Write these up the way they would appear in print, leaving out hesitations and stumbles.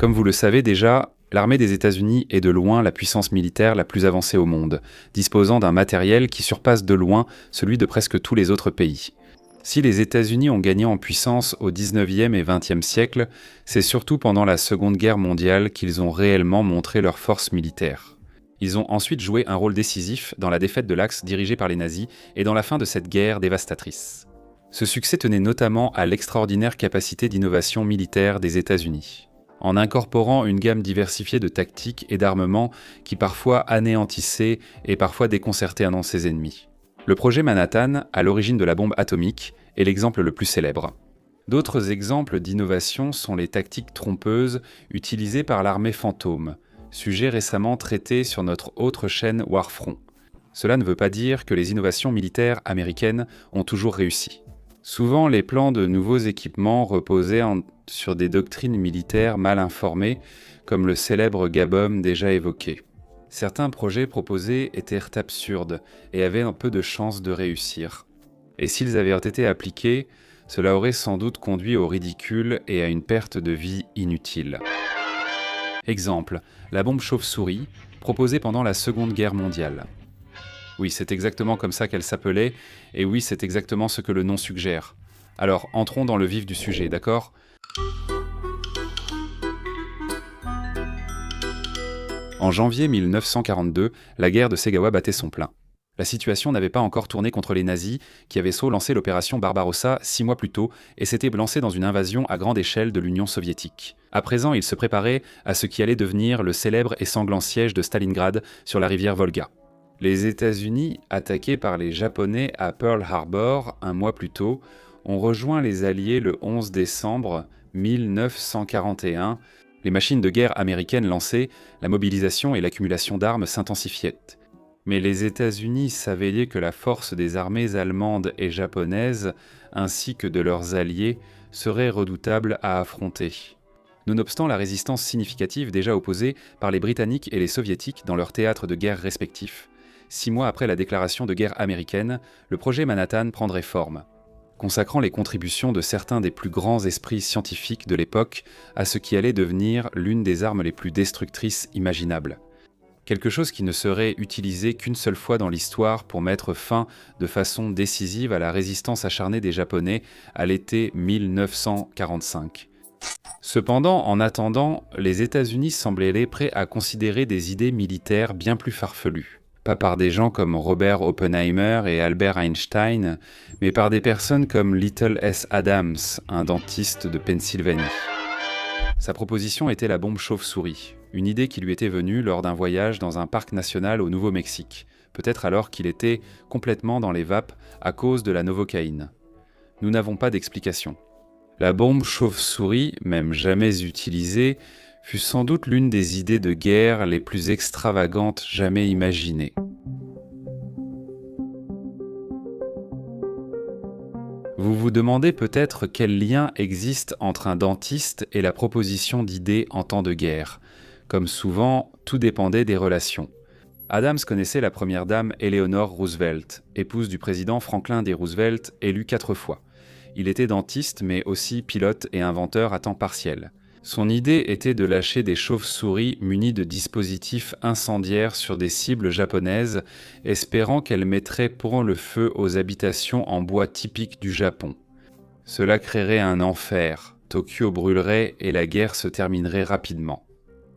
Comme vous le savez déjà, l'armée des États-Unis est de loin la puissance militaire la plus avancée au monde, disposant d'un matériel qui surpasse de loin celui de presque tous les autres pays. Si les États-Unis ont gagné en puissance au XIXe et XXe siècle, c'est surtout pendant la Seconde Guerre mondiale qu'ils ont réellement montré leur force militaire. Ils ont ensuite joué un rôle décisif dans la défaite de l'Axe dirigée par les nazis et dans la fin de cette guerre dévastatrice. Ce succès tenait notamment à l'extraordinaire capacité d'innovation militaire des États-Unis, en incorporant une gamme diversifiée de tactiques et d'armements qui parfois anéantissaient et parfois déconcertaient un de ses ennemis. Le projet Manhattan, à l'origine de la bombe atomique, est l'exemple le plus célèbre. D'autres exemples d'innovation sont les tactiques trompeuses utilisées par l'armée fantôme, sujet récemment traité sur notre autre chaîne Warfront. Cela ne veut pas dire que les innovations militaires américaines ont toujours réussi. Souvent, les plans de nouveaux équipements reposaient sur des doctrines militaires mal informées, comme le célèbre Gabum déjà évoqué. Certains projets proposés étaient absurdes et avaient un peu de chance de réussir. Et s'ils avaient été appliqués, cela aurait sans doute conduit au ridicule et à une perte de vie inutile. Exemple, la bombe chauve-souris, proposée pendant la Seconde Guerre mondiale. Oui, c'est exactement comme ça qu'elle s'appelait, et oui, c'est exactement ce que le nom suggère. Alors, entrons dans le vif du sujet, d'accord ? En janvier 1942, la guerre de Segawa battait son plein. La situation n'avait pas encore tourné contre les nazis, qui avaient lancé l'opération Barbarossa 6 mois plus tôt et s'étaient lancés dans une invasion à grande échelle de l'Union soviétique. À présent, ils se préparaient à ce qui allait devenir le célèbre et sanglant siège de Stalingrad sur la rivière Volga. Les États-Unis, attaqués par les Japonais à Pearl Harbor un mois plus tôt, ont rejoint les Alliés le 11 décembre 1941. Les machines de guerre américaines lancées, la mobilisation et l'accumulation d'armes s'intensifiaient. Mais les États-Unis savaient que la force des armées allemandes et japonaises, ainsi que de leurs alliés, serait redoutable à affronter. Nonobstant la résistance significative déjà opposée par les Britanniques et les Soviétiques dans leurs théâtres de guerre respectifs, 6 mois après la déclaration de guerre américaine, le projet Manhattan prendrait forme, consacrant les contributions de certains des plus grands esprits scientifiques de l'époque à ce qui allait devenir l'une des armes les plus destructrices imaginables. Quelque chose qui ne serait utilisé qu'une seule fois dans l'histoire pour mettre fin de façon décisive à la résistance acharnée des Japonais à l'été 1945. Cependant, en attendant, les États-Unis semblaient prêts à considérer des idées militaires bien plus farfelues. Pas par des gens comme Robert Oppenheimer et Albert Einstein, mais par des personnes comme Lytle S. Adams, un dentiste de Pennsylvanie. Sa proposition était la bombe chauve-souris, une idée qui lui était venue lors d'un voyage dans un parc national au Nouveau-Mexique, peut-être alors qu'il était complètement dans les vapes à cause de la novocaïne. Nous n'avons pas d'explication. La bombe chauve-souris, même jamais utilisée, fut sans doute l'une des idées de guerre les plus extravagantes jamais imaginées. Vous vous demandez peut-être quel lien existe entre un dentiste et la proposition d'idées en temps de guerre. Comme souvent, tout dépendait des relations. Adams connaissait la première dame Eleanor Roosevelt, épouse du président Franklin D. Roosevelt, élu 4 fois. Il était dentiste, mais aussi pilote et inventeur à temps partiel. Son idée était de lâcher des chauves-souris munis de dispositifs incendiaires sur des cibles japonaises, espérant qu'elles mettraient pour le feu aux habitations en bois typiques du Japon. Cela créerait un enfer, Tokyo brûlerait et la guerre se terminerait rapidement.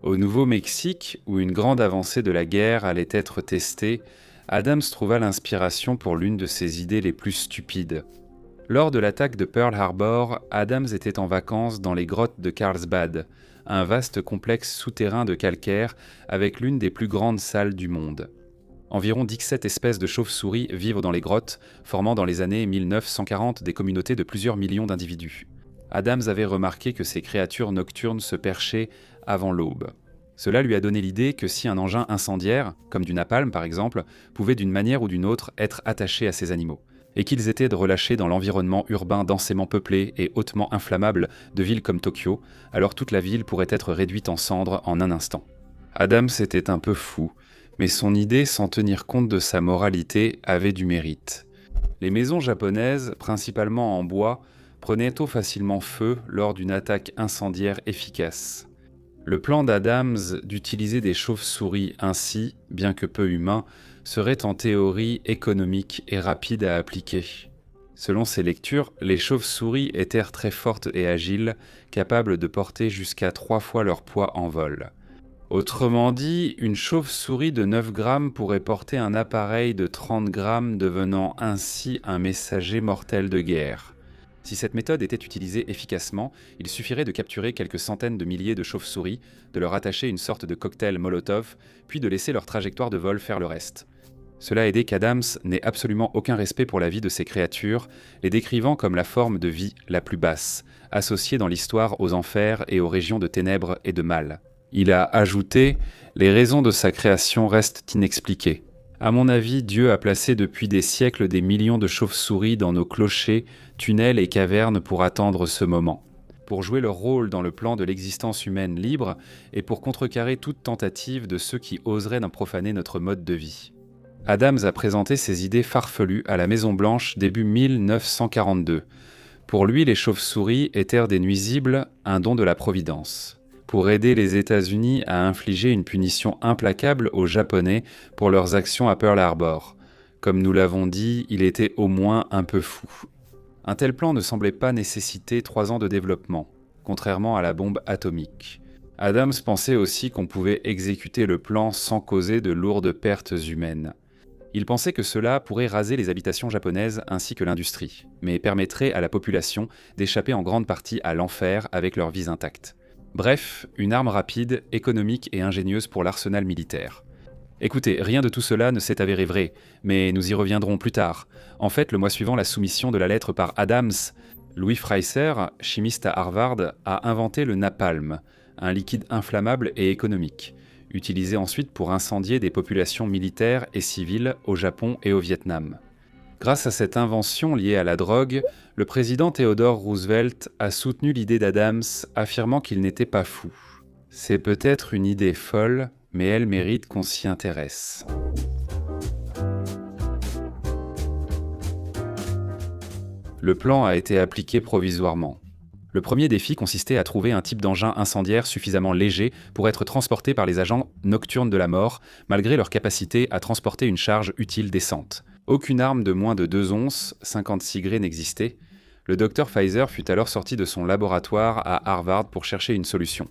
Au Nouveau-Mexique, où une grande avancée de la guerre allait être testée, Adams trouva l'inspiration pour l'une de ses idées les plus stupides. Lors de l'attaque de Pearl Harbor, Adams était en vacances dans les grottes de Carlsbad, un vaste complexe souterrain de calcaire avec l'une des plus grandes salles du monde. Environ 17 espèces de chauves-souris vivent dans les grottes, formant dans les années 1940 des communautés de plusieurs millions d'individus. Adams avait remarqué que ces créatures nocturnes se perchaient avant l'aube. Cela lui a donné l'idée que si un engin incendiaire, comme du napalm par exemple, pouvait d'une manière ou d'une autre être attaché à ces animaux, et qu'ils étaient relâchés dans l'environnement urbain densément peuplé et hautement inflammable de villes comme Tokyo, alors toute la ville pourrait être réduite en cendres en un instant. Adams était un peu fou, mais son idée, sans tenir compte de sa moralité, avait du mérite. Les maisons japonaises, principalement en bois, prenaient facilement feu lors d'une attaque incendiaire efficace. Le plan d'Adams d'utiliser des chauves-souris ainsi, bien que peu humains, serait en théorie économique et rapide à appliquer. Selon ses lectures, les chauves-souris étaient très fortes et agiles, capables de porter jusqu'à 3 fois leur poids en vol. Autrement dit, une chauve-souris de 9 grammes pourrait porter un appareil de 30 grammes, devenant ainsi un messager mortel de guerre. Si cette méthode était utilisée efficacement, il suffirait de capturer quelques centaines de milliers de chauves-souris, de leur attacher une sorte de cocktail Molotov, puis de laisser leur trajectoire de vol faire le reste. Cela a aidé qu'Adams n'ait absolument aucun respect pour la vie de ces créatures, les décrivant comme la forme de vie la plus basse, associée dans l'histoire aux enfers et aux régions de ténèbres et de mal. Il a ajouté « Les raisons de sa création restent inexpliquées. À mon avis, Dieu a placé depuis des siècles des millions de chauves-souris dans nos clochers, tunnels et cavernes pour attendre ce moment. Pour jouer leur rôle dans le plan de l'existence humaine libre et pour contrecarrer toute tentative de ceux qui oseraient d'en profaner notre mode de vie. » Adams a présenté ses idées farfelues à la Maison-Blanche début 1942. Pour lui, les chauves-souris étaient des nuisibles, un don de la Providence, pour aider les États-Unis à infliger une punition implacable aux Japonais pour leurs actions à Pearl Harbor. Comme nous l'avons dit, il était au moins un peu fou. Un tel plan ne semblait pas nécessiter 3 ans de développement, contrairement à la bombe atomique. Adams pensait aussi qu'on pouvait exécuter le plan sans causer de lourdes pertes humaines. Il pensait que cela pourrait raser les habitations japonaises ainsi que l'industrie, mais permettrait à la population d'échapper en grande partie à l'enfer avec leurs vies intactes. Bref, une arme rapide, économique et ingénieuse pour l'arsenal militaire. Écoutez, rien de tout cela ne s'est avéré vrai, mais nous y reviendrons plus tard. En fait, le mois suivant la soumission de la lettre par Adams, Louis Freiser, chimiste à Harvard, a inventé le napalm, un liquide inflammable et économique, utilisé ensuite pour incendier des populations militaires et civiles au Japon et au Vietnam. Grâce à cette invention liée à la drogue, le président Theodore Roosevelt a soutenu l'idée d'Adams, affirmant qu'il n'était pas fou. C'est peut-être une idée folle, mais elle mérite qu'on s'y intéresse. Le plan a été appliqué provisoirement. Le premier défi consistait à trouver un type d'engin incendiaire suffisamment léger pour être transporté par les agents nocturnes de la mort, malgré leur capacité à transporter une charge utile décente. Aucune arme de moins de 2 onces, 56 grès n'existait. Le docteur Pfizer fut alors sorti de son laboratoire à Harvard pour chercher une solution.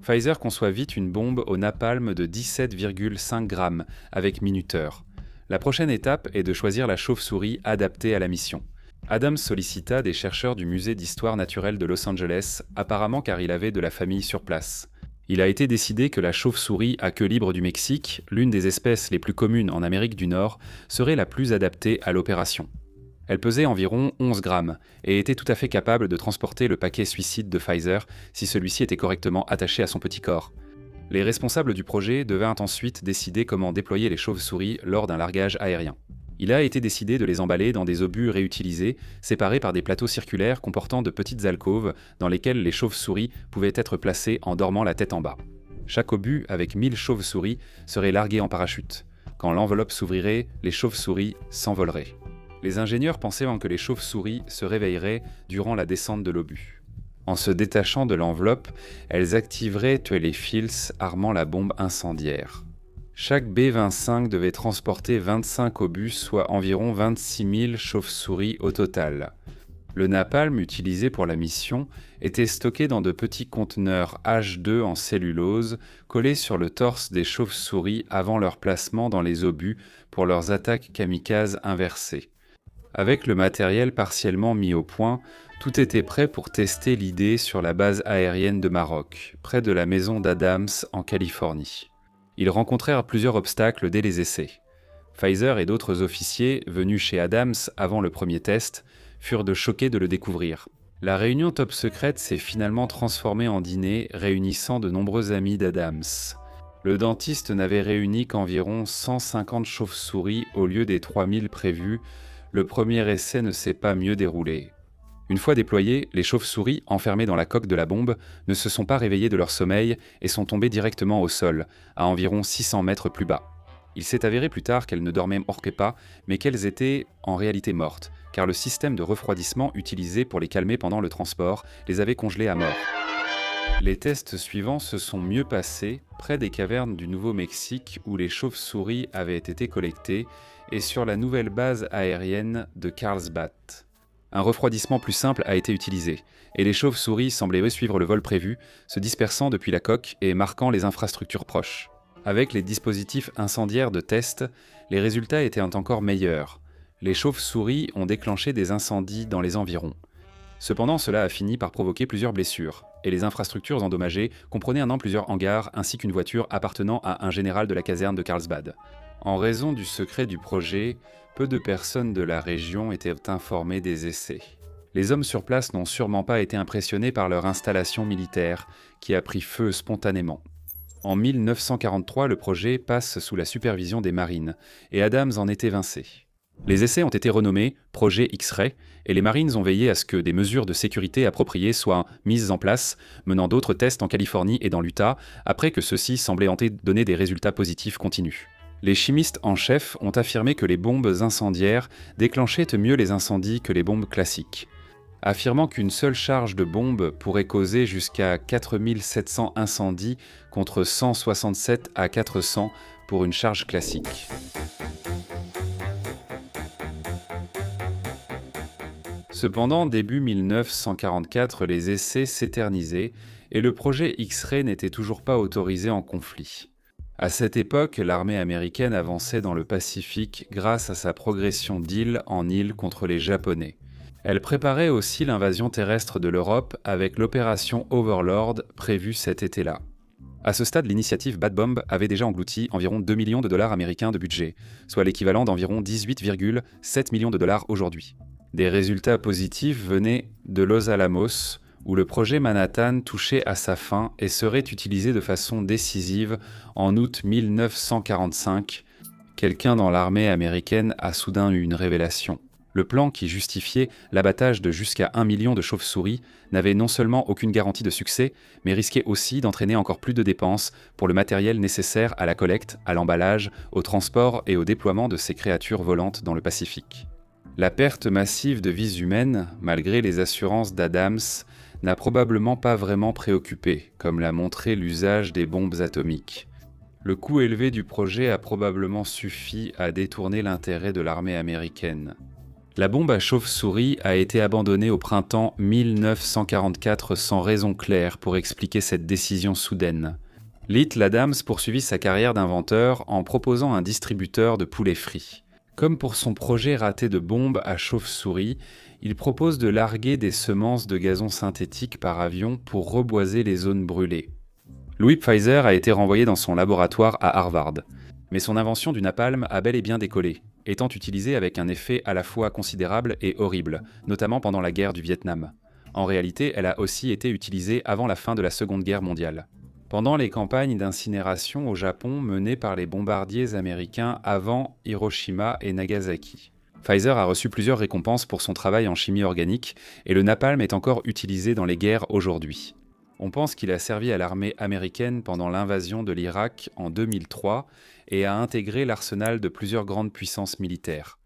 Pfizer conçoit vite une bombe au napalm de 17,5 grammes avec minuteur. La prochaine étape est de choisir la chauve-souris adaptée à la mission. Adams sollicita des chercheurs du musée d'histoire naturelle de Los Angeles, apparemment car il avait de la famille sur place. Il a été décidé que la chauve-souris à queue libre du Mexique, l'une des espèces les plus communes en Amérique du Nord, serait la plus adaptée à l'opération. Elle pesait environ 11 grammes et était tout à fait capable de transporter le paquet suicide de Pfizer si celui-ci était correctement attaché à son petit corps. Les responsables du projet devinrent ensuite décider comment déployer les chauves-souris lors d'un largage aérien. Il a été décidé de les emballer dans des obus réutilisés, séparés par des plateaux circulaires comportant de petites alcôves dans lesquelles les chauves-souris pouvaient être placées en dormant la tête en bas. Chaque obus, avec 1000 chauves-souris, serait largué en parachute. Quand l'enveloppe s'ouvrirait, les chauves-souris s'envoleraient. Les ingénieurs pensaient que les chauves-souris se réveilleraient durant la descente de l'obus. En se détachant de l'enveloppe, elles activeraient les fils armant la bombe incendiaire. Chaque B-25 devait transporter 25 obus, soit environ 26 000 chauves-souris au total. Le napalm utilisé pour la mission était stocké dans de petits conteneurs H2 en cellulose collés sur le torse des chauves-souris avant leur placement dans les obus pour leurs attaques kamikazes inversées. Avec le matériel partiellement mis au point, tout était prêt pour tester l'idée sur la base aérienne de Maroc, près de la maison d'Adams en Californie. Ils rencontrèrent plusieurs obstacles dès les essais. Pfizer et d'autres officiers, venus chez Adams avant le premier test, furent choqués de le découvrir. La réunion top secrète s'est finalement transformée en dîner, réunissant de nombreux amis d'Adams. Le dentiste n'avait réuni qu'environ 150 chauves-souris au lieu des 3000 prévus. Le premier essai ne s'est pas mieux déroulé. Une fois déployées, les chauves-souris, enfermées dans la coque de la bombe, ne se sont pas réveillées de leur sommeil et sont tombées directement au sol, à environ 600 mètres plus bas. Il s'est avéré plus tard qu'elles ne dormaient pas, mais qu'elles étaient en réalité mortes, car le système de refroidissement utilisé pour les calmer pendant le transport les avait congelées à mort. Les tests suivants se sont mieux passés près des cavernes du Nouveau-Mexique où les chauves-souris avaient été collectées et sur la nouvelle base aérienne de Carlsbad. Un refroidissement plus simple a été utilisé, et les chauves-souris semblaient suivre le vol prévu, se dispersant depuis la coque et marquant les infrastructures proches. Avec les dispositifs incendiaires de test, les résultats étaient encore meilleurs. Les chauves-souris ont déclenché des incendies dans les environs. Cependant, cela a fini par provoquer plusieurs blessures, et les infrastructures endommagées comprenaient un an plusieurs hangars ainsi qu'une voiture appartenant à un général de la caserne de Carlsbad. En raison du secret du projet, peu de personnes de la région étaient informées des essais. Les hommes sur place n'ont sûrement pas été impressionnés par leur installation militaire, qui a pris feu spontanément. En 1943, le projet passe sous la supervision des Marines, et Adams en est évincé. Les essais ont été renommés Projet X-Ray, et les Marines ont veillé à ce que des mesures de sécurité appropriées soient mises en place, menant d'autres tests en Californie et dans l'Utah, après que ceux-ci semblaient donner des résultats positifs continus. Les chimistes en chef ont affirmé que les bombes incendiaires déclenchaient mieux les incendies que les bombes classiques, affirmant qu'une seule charge de bombe pourrait causer jusqu'à 4700 incendies contre 167 à 400 pour une charge classique. Cependant, début 1944, les essais s'éternisaient et le projet X-Ray n'était toujours pas autorisé en conflit. À cette époque, l'armée américaine avançait dans le Pacifique grâce à sa progression d'île en île contre les Japonais. Elle préparait aussi l'invasion terrestre de l'Europe avec l'opération Overlord prévue cet été-là. À ce stade, l'initiative Bad Bomb avait déjà englouti environ 2 millions de dollars américains de budget, soit l'équivalent d'environ 18,7 millions de dollars aujourd'hui. Des résultats positifs venaient de Los Alamos, où le projet Manhattan touchait à sa fin et serait utilisé de façon décisive en août 1945. Quelqu'un dans l'armée américaine a soudain eu une révélation. Le plan qui justifiait l'abattage de jusqu'à 1 million de chauves-souris n'avait non seulement aucune garantie de succès, mais risquait aussi d'entraîner encore plus de dépenses pour le matériel nécessaire à la collecte, à l'emballage, au transport et au déploiement de ces créatures volantes dans le Pacifique. La perte massive de vies humaines, malgré les assurances d'Adams, n'a probablement pas vraiment préoccupé, comme l'a montré l'usage des bombes atomiques. Le coût élevé du projet a probablement suffi à détourner l'intérêt de l'armée américaine. La bombe à chauve-souris a été abandonnée au printemps 1944 sans raison claire pour expliquer cette décision soudaine. Lytle Adams poursuivit sa carrière d'inventeur en proposant un distributeur de poulets frits. Comme pour son projet raté de bombe à chauve-souris, il propose de larguer des semences de gazon synthétique par avion pour reboiser les zones brûlées. Louis Pfizer a été renvoyé dans son laboratoire à Harvard, mais son invention du napalm a bel et bien décollé, étant utilisée avec un effet à la fois considérable et horrible, notamment pendant la guerre du Vietnam. En réalité, elle a aussi été utilisée avant la fin de la Seconde Guerre mondiale. Pendant les campagnes d'incinération au Japon menées par les bombardiers américains avant Hiroshima et Nagasaki. Pfizer a reçu plusieurs récompenses pour son travail en chimie organique et le napalm est encore utilisé dans les guerres aujourd'hui. On pense qu'il a servi à l'armée américaine pendant l'invasion de l'Irak en 2003 et a intégré l'arsenal de plusieurs grandes puissances militaires.